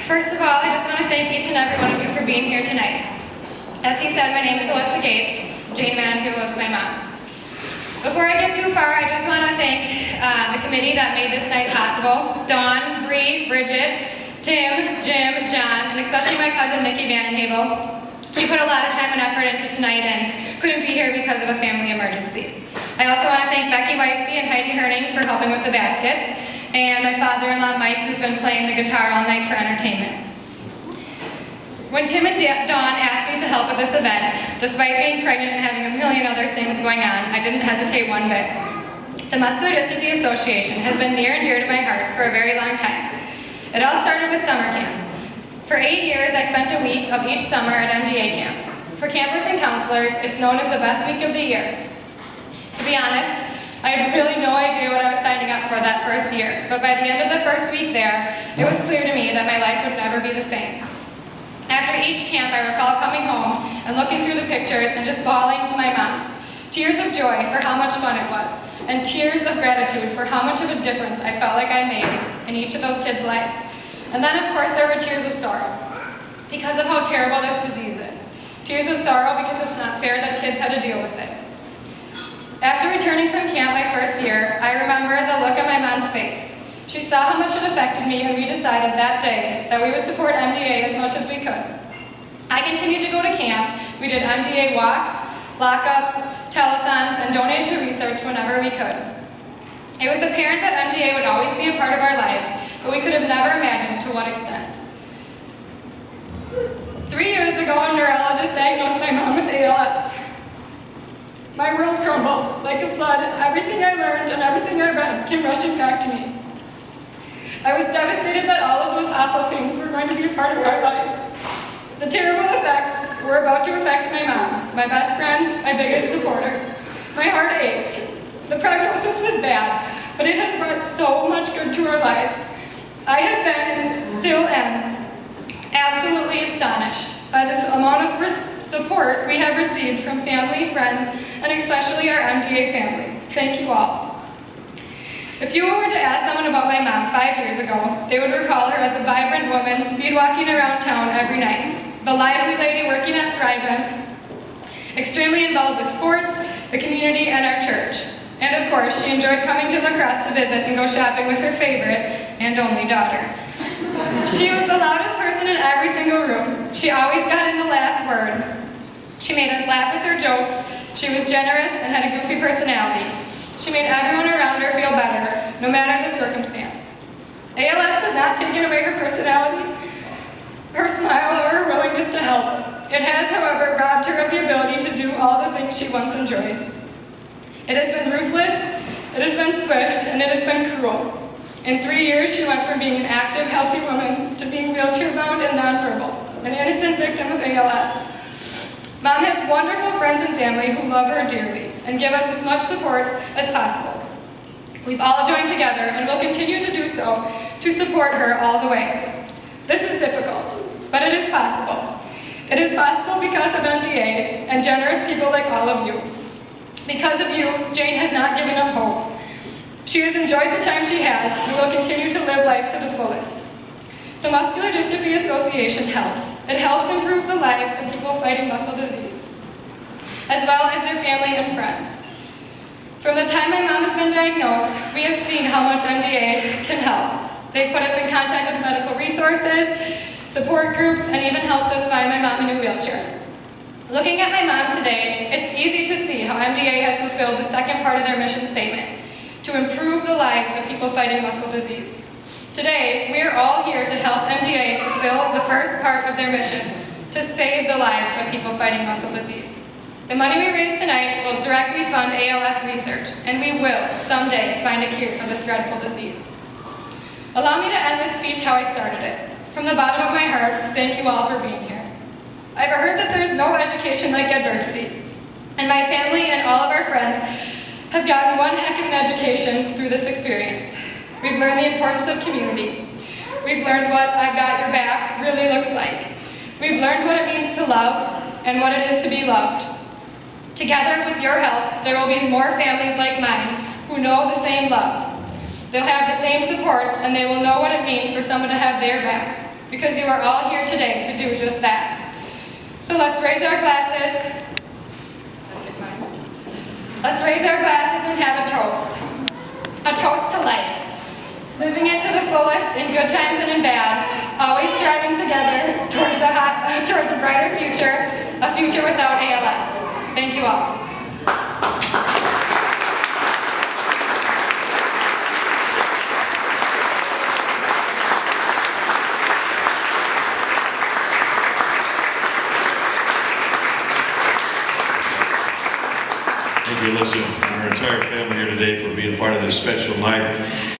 First of all, I just want to thank each and every one of you for being here tonight. As he said, my name is Alyssa Gates, Jane Mann, who was my mom. Before I get too far, I just want to thank the committee that made this night possible. Dawn, Bree, Bridget, Tim, Jim, John, and especially my cousin Nikki Vandenhable. She put a lot of time and effort into tonight and couldn't be here because of a family emergency. I also want to thank Becky Weisky and Heidi Herning for helping with the baskets, and my father-in-law Mike, who's been playing the guitar all night for entertainment. When Tim and Dawn asked me to help with this event, despite being pregnant and having a million other things going on, I didn't hesitate one bit. The Muscular Dystrophy Association has been near and dear to my heart for a very long time. It all started with summer camp. For 8 years, I spent a week of each summer at MDA camp. For campers and counselors, it's known as the best week of the year. To be honest, I had really no idea what I was signing up for that first year, but by the end of the first week there, it was clear to me that my life would never be the same. After each camp, I recall coming home and looking through the pictures and just bawling to my mom. Tears of joy for how much fun it was, and tears of gratitude for how much of a difference I felt like I made in each of those kids' lives. And then, of course, there were tears of sorrow, because of how terrible this disease is. Tears of sorrow because it's not fair that kids had to deal with it. After returning from camp my first year, I remember the look on my mom's face. She saw how much it affected me, and we decided that day that we would support MDA as much as we could. I continued to go to camp. We did MDA walks, lockups, telethons, and donated to research whenever we could. It was apparent that MDA would always be a part of our lives, but we could have never imagined to what extent. 3 years ago, a neurologist diagnosed my mom with ALS. My world crumbled like a flood. Everything I learned and everything I read came rushing back to me. I was devastated that all of those awful things were going to be a part of our lives. The terrible effects were about to affect my mom, my best friend, my biggest supporter. My heart ached. The prognosis was bad, but it has brought so much good to our lives. I have been, and still am, absolutely astonished by this amount of support we have received from family, friends, and especially our MDA family. Thank you all. If you were to ask someone about my mom 5 years ago, they would recall her as a vibrant woman speed walking around town every night, the lively lady working at Thrive-In, extremely involved with sports, the community, and our church. And of course, she enjoyed coming to La Crosse to visit and go shopping with her favorite and only daughter. She was the loudest person in every single room. She always got in the last word. She made us laugh with her jokes. She was generous and had a goofy personality. She made everyone around her feel better, no matter the circumstance. ALS has not taken away her personality, her smile, or her willingness to help. It has, however, robbed her of the ability to do all the things she once enjoyed. It has been ruthless, it has been swift, and it has been cruel. In 3 years, she went from being an active, healthy woman to being wheelchair-bound and nonverbal, an innocent victim of ALS. Mom has wonderful friends and family who love her dearly and give us as much support as possible. We've all joined together and will continue to do so to support her all the way. This is difficult, but it is possible. It is possible because of MDA and generous people like all of you. Because of you, Jane has not given up hope. She has enjoyed the time she has and will continue to live life to the fullest. The Muscular Dystrophy Association helps. It helps improve the lives of people fighting muscle disease, as well as their family and friends. From the time my mom has been diagnosed, we have seen how much MDA can help. They put us in contact with medical resources, support groups, and even helped us find my mom a new wheelchair. Looking at my mom today, it's easy to see how MDA has fulfilled the second part of their mission statement, to improve the lives of people fighting muscle disease. Today, we are all here to help MDA fulfill the first part of their mission, to save the lives of people fighting muscle disease. The money we raise tonight will directly fund ALS research, and we will someday find a cure for this dreadful disease. Allow me to end this speech how I started it. From the bottom of my heart, thank you all for being here. I've heard that there's no education like adversity, and my family and all of our friends have gotten one heck of an education through this experience. We've learned the importance of community. We've learned what I've got your back really looks like. We've learned what it means to love and what it is to be loved. Together, with your help, there will be more families like mine who know the same love. They'll have the same support, and they will know what it means for someone to have their back. because you are all here today to do just that. So let's raise our glasses. Let's raise our glasses and have a toast. A toast to life. Living it to the fullest in good times and in bad, always striving together towards a brighter future, a future without ALS. Thank you all. Thank you, Alyssa, and our entire family here today for being part of this special night.